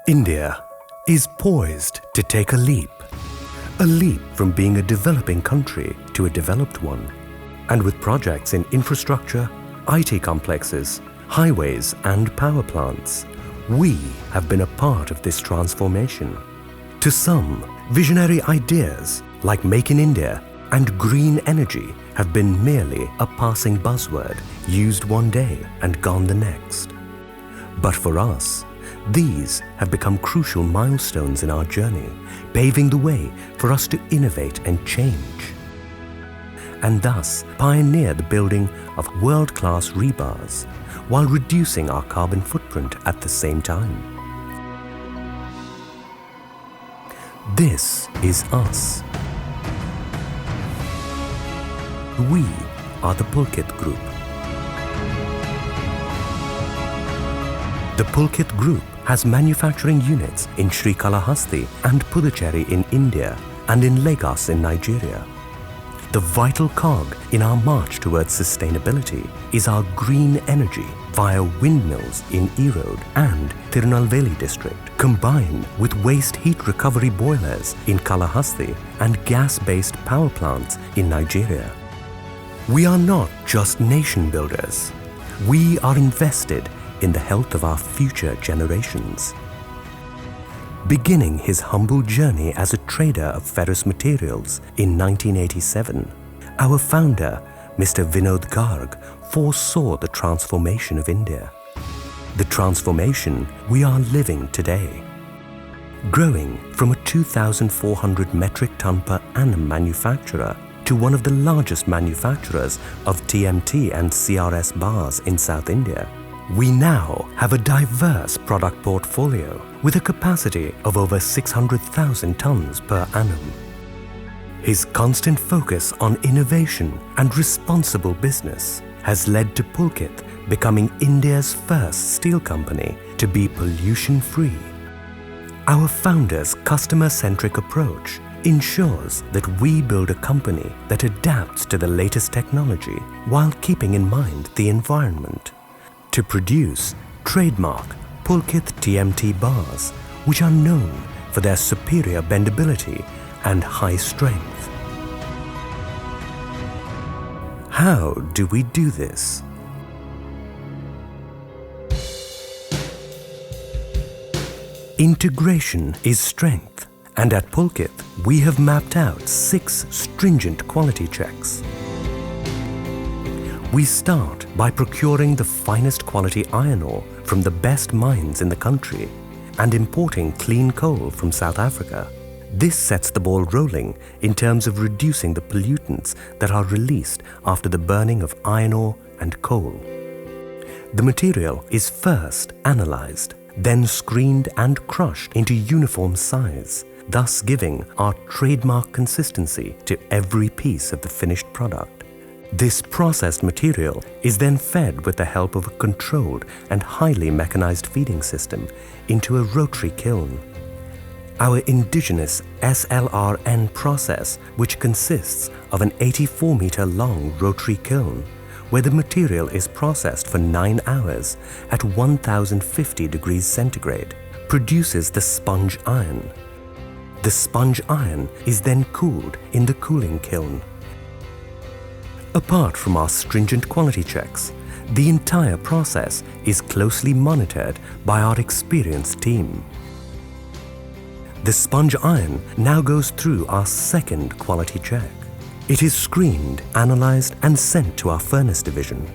India is poised to take a leap from being a developing country to a developed one. And with projects in infrastructure, IT complexes, highways and power plants, we have been a part of this transformation. To some, visionary ideas like Make in India and green energy have been merely a passing buzzword used one day and gone the next. But for us, these have become crucial milestones in our journey, paving the way for us to innovate and change, and thus pioneer the building of world-class rebars while reducing our carbon footprint at the same time. This is us. We are the Pulkit Group. The Pulkit Group has manufacturing units in Srikalahasti and Puducherry in India and in Lagos in Nigeria. The vital cog in our march towards sustainability is our green energy via windmills in Erode and Tirunelveli district, combined with waste heat recovery boilers in Kalahasti and gas-based power plants in Nigeria. We are not just nation builders. We are invested in the health of our future generations. Beginning his humble journey as a trader of ferrous materials in 1987, our founder, Mr. Vinod Garg, foresaw the transformation of India. The transformation we are living today. Growing from a 2,400 metric ton per annum manufacturer to one of the largest manufacturers of TMT and CRS bars in South India, we now have a diverse product portfolio with a capacity of over 600,000 tons per annum. His constant focus on innovation and responsible business has led to Pulkit becoming India's first steel company to be pollution-free. Our founder's customer-centric approach ensures that we build a company that adapts to the latest technology while keeping in mind the environment, to produce trademark Pulkit TMT Bars, which are known for their superior bendability and high strength. How do we do this? Integration is strength, and at Pulkit, we have mapped out 6 stringent quality checks. We start by procuring the finest quality iron ore from the best mines in the country and importing clean coal from South Africa. This sets the ball rolling in terms of reducing the pollutants that are released after the burning of iron ore and coal. The material is first analyzed, then screened and crushed into uniform size, thus giving our trademark consistency to every piece of the finished product. This processed material is then fed with the help of a controlled and highly mechanized feeding system into a rotary kiln. Our indigenous SLRN process, which consists of an 84-meter-long rotary kiln, where the material is processed for 9 hours at 1050 degrees centigrade, produces the sponge iron. The sponge iron is then cooled in the cooling kiln. Apart from our stringent quality checks, the entire process is closely monitored by our experienced team. The sponge iron now goes through our second quality check. It is screened, analyzed and sent to our furnace division.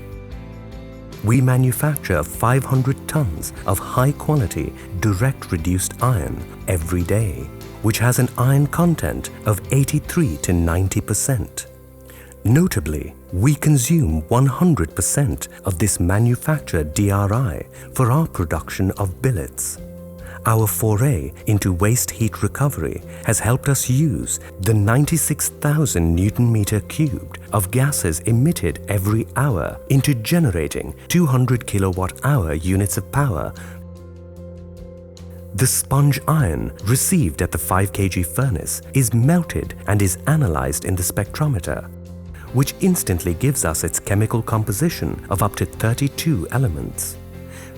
We manufacture 500 tons of high-quality, direct reduced iron every day, which has an iron content of 83 to 90%. Notably, we consume 100% of this manufactured DRI for our production of billets. Our foray into waste heat recovery has helped us use the 96,000 Newton-meter cubed of gases emitted every hour into generating 200 kilowatt-hour units of power. The sponge iron received at the 5 kg furnace is melted and is analyzed in the spectrometer, which instantly gives us its chemical composition of up to 32 elements.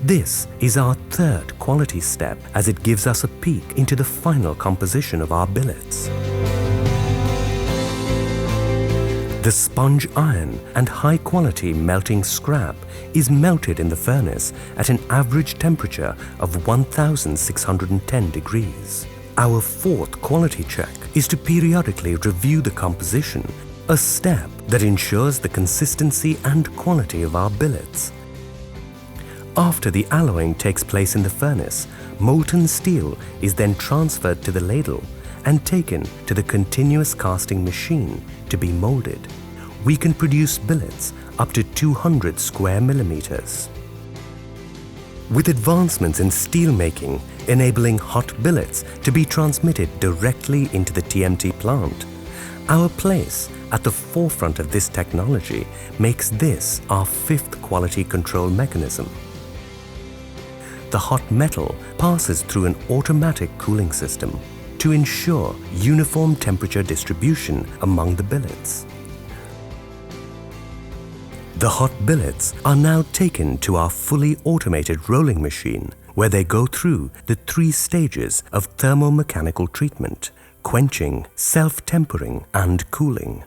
This is our third quality step as it gives us a peek into the final composition of our billets. The sponge iron and high-quality melting scrap is melted in the furnace at an average temperature of 1610 degrees. Our fourth quality check is to periodically review the composition, a step that ensures the consistency and quality of our billets. After the alloying takes place in the furnace, molten steel is then transferred to the ladle and taken to the continuous casting machine to be molded. We can produce billets up to 200 square millimeters. With advancements in steel making enabling hot billets to be transmitted directly into the TMT plant, our place at the forefront of this technology makes this our fifth quality control mechanism. The hot metal passes through an automatic cooling system to ensure uniform temperature distribution among the billets. The hot billets are now taken to our fully automated rolling machine, where they go through the 3 stages of thermomechanical treatment: quenching, self-tempering, and cooling.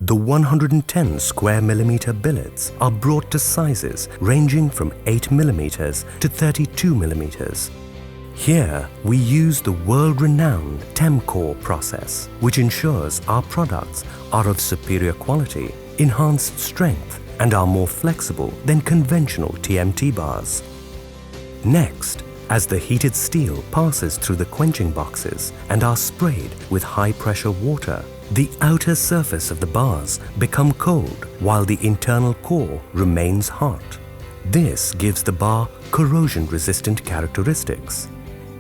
The 110 square millimeter billets are brought to sizes ranging from 8 millimeters to 32 millimeters. Here, we use the world-renowned TEMCore process, which ensures our products are of superior quality, enhanced strength, and are more flexible than conventional TMT bars. Next, as the heated steel passes through the quenching boxes and are sprayed with high-pressure water, the outer surface of the bars become cold while the internal core remains hot. This gives the bar corrosion-resistant characteristics,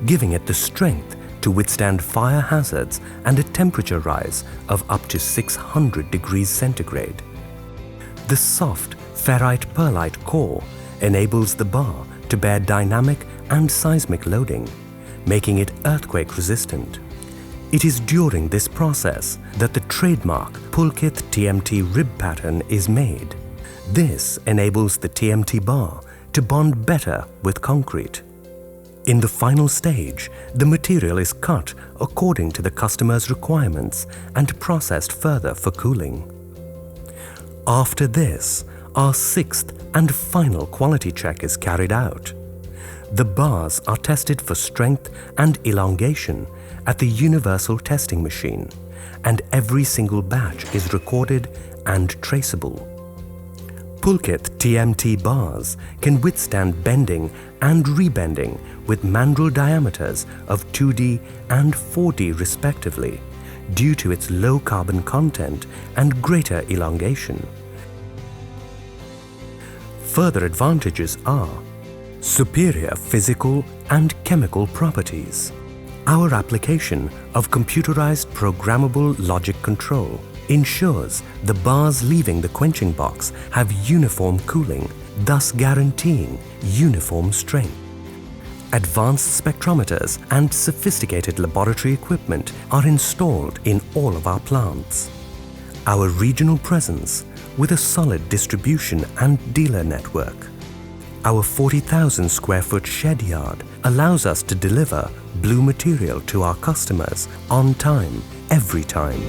giving it the strength to withstand fire hazards and a temperature rise of up to 600 degrees centigrade. The soft ferrite perlite core enables the bar to bear dynamic and seismic loading, making it earthquake resistant. It is during this process that the trademark Pulkit TMT rib pattern is made. This enables the TMT bar to bond better with concrete. In the final stage, the material is cut according to the customer's requirements and processed further for cooling. After this, our sixth and final quality check is carried out. The bars are tested for strength and elongation at the universal testing machine, and every single batch is recorded and traceable. Pulkit TMT bars can withstand bending and rebending with mandrel diameters of 2D and 4D respectively, due to its low carbon content and greater elongation. Further advantages are superior physical and chemical properties. Our application of computerized programmable logic control ensures the bars leaving the quenching box have uniform cooling, thus guaranteeing uniform strength. Advanced spectrometers and sophisticated laboratory equipment are installed in all of our plants. Our regional presence with a solid distribution and dealer network. Our 40,000 square foot shed yard allows us to deliver blue material to our customers on time, every time.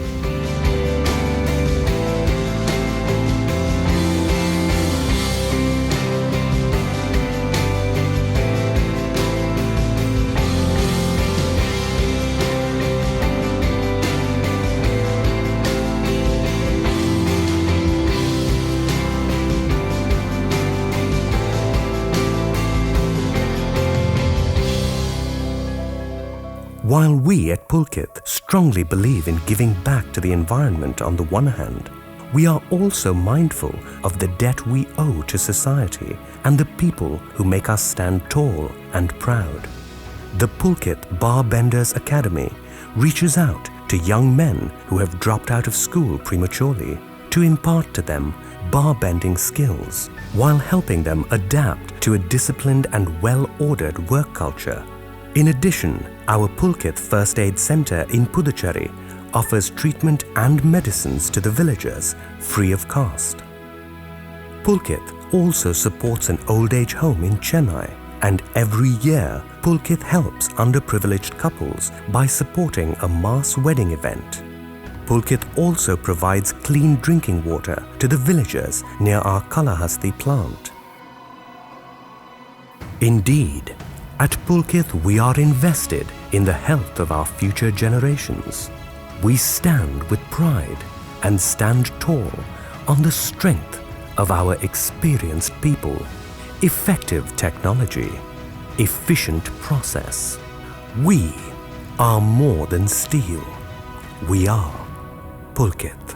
While we at Pulkit strongly believe in giving back to the environment on the one hand, we are also mindful of the debt we owe to society and the people who make us stand tall and proud. The Pulkit Bar Benders Academy reaches out to young men who have dropped out of school prematurely to impart to them bar bending skills while helping them adapt to a disciplined and well-ordered work culture. In addition, our Pulkit First Aid Center in Puducherry offers treatment and medicines to the villagers free of cost. Pulkit also supports an old age home in Chennai, and every year Pulkit helps underprivileged couples by supporting a mass wedding event. Pulkit also provides clean drinking water to the villagers near our Kalahasti plant. Indeed, at Pulkit we are invested in the health of our future generations. We stand with pride and stand tall on the strength of our experienced people, effective technology, efficient process. We are more than steel. We are Pulkit.